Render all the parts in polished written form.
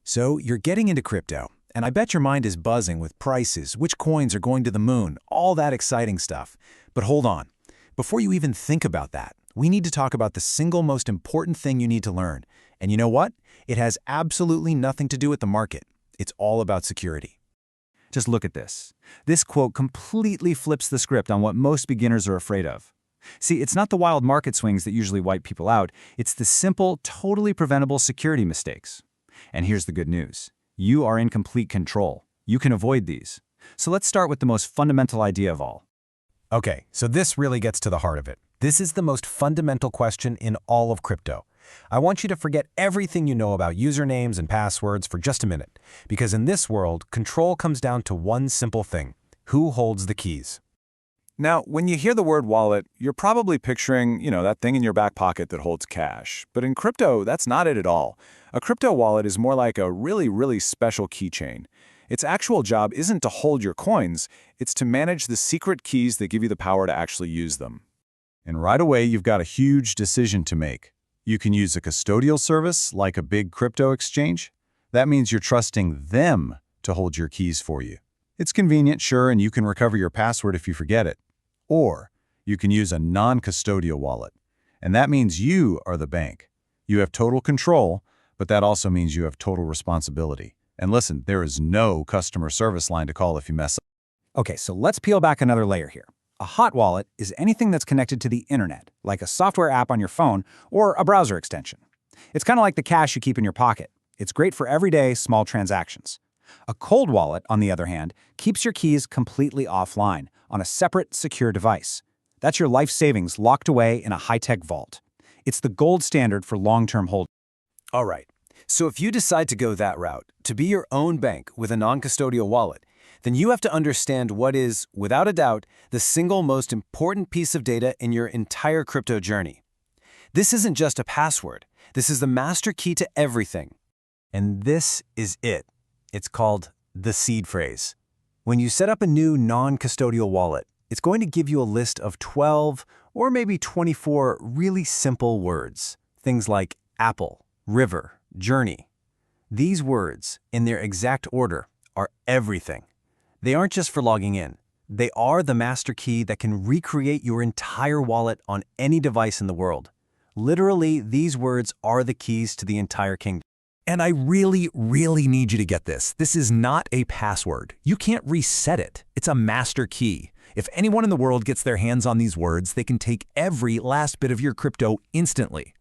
So you're getting into crypto, and I bet your mind is buzzing with prices, which coins are going to the moon, all that exciting stuff. But hold on. Before you even think about that, we need to talk about the single most important thing you need to learn. And you know what? It has absolutely nothing to do with the market. It's all about security. Just look at this. This quote completely flips the script on what most beginners are afraid of. See, it's not the wild market swings that usually wipe people out. It's the simple, totally preventable security mistakes. And here's the good news. You are in complete control. You can avoid these. So let's start with the most fundamental idea of all. Okay, so this really gets to the heart of it. This is the most fundamental question in all of crypto. I want you to forget everything you know about usernames and passwords for just a minute, because in this world, control comes down to one simple thing: who holds the keys? Now, when you hear the word wallet, you're probably picturing, that thing in your back pocket that holds cash. But in crypto, that's not it at all. A crypto wallet is more like a really, really special keychain. Its actual job isn't to hold your coins, it's to manage the secret keys that give you the power to actually use them. And right away, you've got a huge decision to make. You can use a custodial service like a big crypto exchange. That means you're trusting them to hold your keys for you. It's convenient, sure, and you can recover your password if you forget it. Or you can use a non-custodial wallet. And that means you are the bank. You have total control, but that also means you have total responsibility. And listen, there is no customer service line to call if you mess up. Okay, so let's peel back another layer here. A hot wallet is anything that's connected to the internet, like a software app on your phone or a browser extension. It's kind of like the cash you keep in your pocket. It's great for everyday, small transactions. A cold wallet, on the other hand, keeps your keys completely offline on a separate, secure device. That's your life savings locked away in a high-tech vault. It's the gold standard for long-term holding. All right, so if you decide to go that route, to be your own bank with a non-custodial wallet, then you have to understand what is, without a doubt, the single most important piece of data in your entire crypto journey. This isn't just a password. This is the master key to everything. And this is it. It's called the seed phrase. When you set up a new non-custodial wallet, it's going to give you a list of 12 or maybe 24 really simple words. Things like Apple, River, Journey. These words, in their exact order, are everything. They aren't just for logging in. They are the master key that can recreate your entire wallet on any device in the world. Literally, these words are the keys to the entire kingdom. And I really, really need you to get this. This is not a password. You can't reset it. It's a master key. If anyone in the world gets their hands on these words, they can take every last bit of your crypto instantly.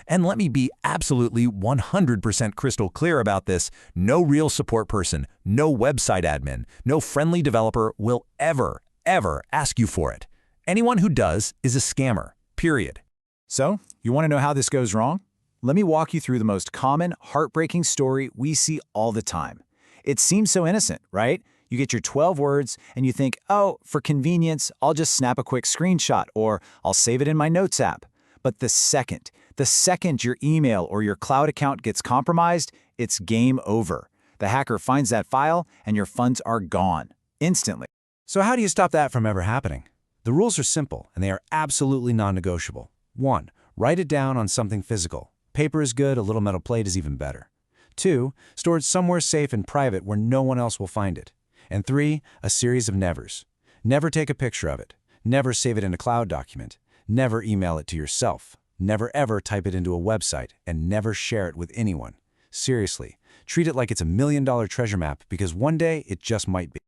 And let me be absolutely 100% crystal clear about this. No real support person, no website admin, no friendly developer will ever ask you for it. Anyone who does is a scammer, period. So, you want to know how this goes wrong? Let me walk you through the most common, heartbreaking story we see all the time. It seems so innocent, right? You get your 12 words and you think, oh, for convenience, I'll just snap a quick screenshot or I'll save it in my Notes app. But the second your email or your cloud account gets compromised, it's game over. The hacker finds that file and your funds are gone, instantly. So how do you stop that from ever happening? The rules are simple and they are absolutely non-negotiable. 1. Write it down on something physical. Paper is good, a little metal plate is even better. 2. Store it somewhere safe and private where no one else will find it. And 3. A series of nevers. Never take a picture of it. Never save it in a cloud document. Never email it to yourself. Never ever type it into a website, and never share it with anyone. Seriously, treat it like it's $1 million treasure map because one day it just might be.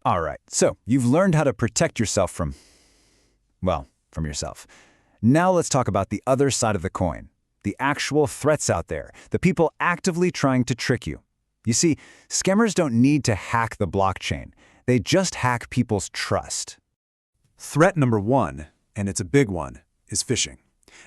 All right, so you've learned how to protect yourself from yourself. Now let's talk about the other side of the coin. The actual threats out there, the people actively trying to trick you. You see, scammers don't need to hack the blockchain. They just hack people's trust. Threat number 1, and it's a big one, is phishing.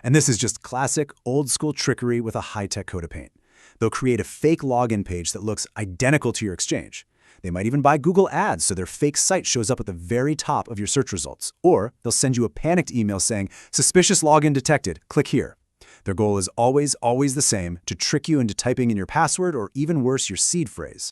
And this is just classic, old-school trickery with a high-tech coat of paint. They'll create a fake login page that looks identical to your exchange. They might even buy Google Ads so their fake site shows up at the very top of your search results. Or they'll send you a panicked email saying, "Suspicious login detected, click here." Their goal is always the same, to trick you into typing in your password or even worse, your seed phrase.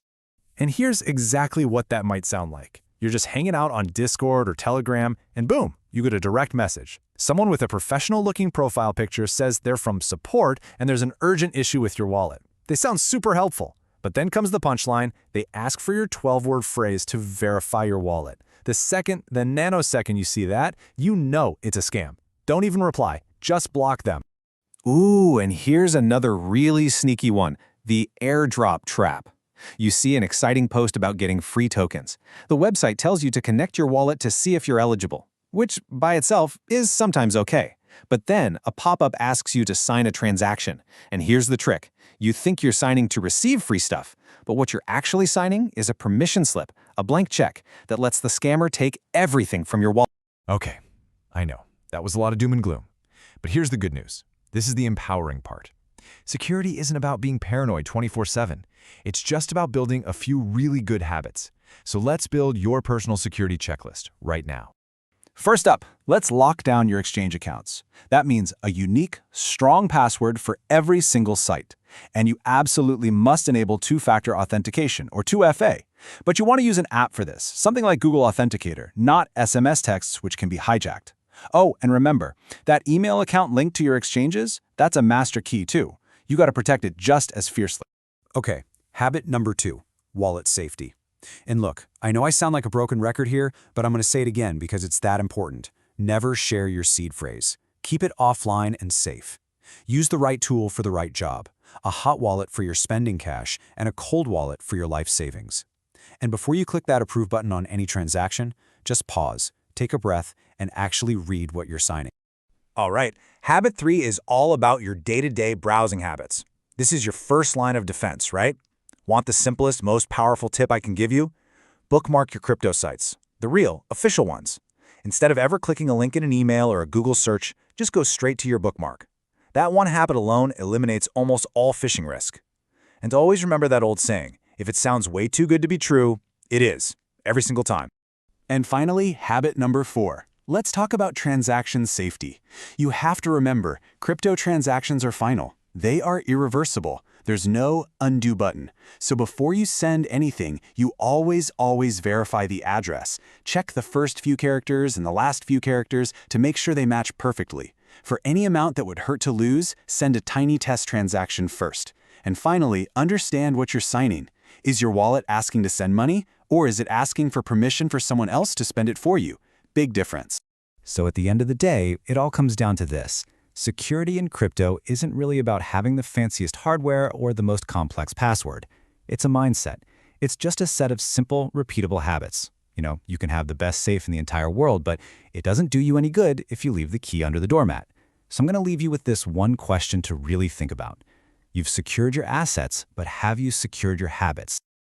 And here's exactly what that might sound like. You're just hanging out on Discord or Telegram, and boom, you get a direct message. Someone with a professional-looking profile picture says they're from support and there's an urgent issue with your wallet. They sound super helpful, But then comes the punchline. They ask for your 12-word phrase to verify your wallet. The nanosecond you see that, you know it's a scam. Don't even reply. Just block them. Ooh, and here's another really sneaky one, the airdrop trap. You see an exciting post about getting free tokens. The website tells you to connect your wallet to see if you're eligible, which by itself is sometimes okay. But then a pop-up asks you to sign a transaction. And here's the trick. You think you're signing to receive free stuff, but what you're actually signing is a permission slip, a blank check that lets the scammer take everything from your wallet. Okay, I know. That was a lot of doom and gloom. But here's the good news. This is the empowering part. Security isn't about being paranoid 24/7. It's just about building a few really good habits. So let's build your personal security checklist right now. First up, let's lock down your exchange accounts. That means a unique, strong password for every single site. And you absolutely must enable two-factor authentication, or 2FA. But you want to use an app for this, something like Google Authenticator, not SMS texts, which can be hijacked. Oh, and remember, that email account linked to your exchanges, that's a master key too. You got to protect it just as fiercely. Okay, habit number 2, wallet safety. And look, I know I sound like a broken record here, but I'm going to say it again because it's that important. Never share your seed phrase. Keep it offline and safe. Use the right tool for the right job. A hot wallet for your spending cash and a cold wallet for your life savings. And before you click that approve button on any transaction, just pause, take a breath, and actually read what you're signing. All right, habit 3 is all about your day-to-day browsing habits. This is your first line of defense, right? Want the simplest, most powerful tip I can give you? Bookmark your crypto sites, the real, official ones. Instead of ever clicking a link in an email or a Google search, just go straight to your bookmark. That one habit alone eliminates almost all phishing risk. And always remember that old saying, if it sounds way too good to be true, it is, every single time. And finally, habit number 4. Let's talk about transaction safety. You have to remember, crypto transactions are final. They are irreversible. There's no undo button. So before you send anything, you always verify the address. Check the first few characters and the last few characters to make sure they match perfectly. For any amount that would hurt to lose, send a tiny test transaction first. And finally, understand what you're signing. Is your wallet asking to send money, or is it asking for permission for someone else to spend it for you? Big difference. So at the end of the day, it all comes down to this. Security in crypto isn't really about having the fanciest hardware or the most complex password. It's a mindset. It's just a set of simple, repeatable habits. You can have the best safe in the entire world, but it doesn't do you any good if you leave the key under the doormat. So I'm going to leave you with this one question to really think about. You've secured your assets, but have you secured your habits?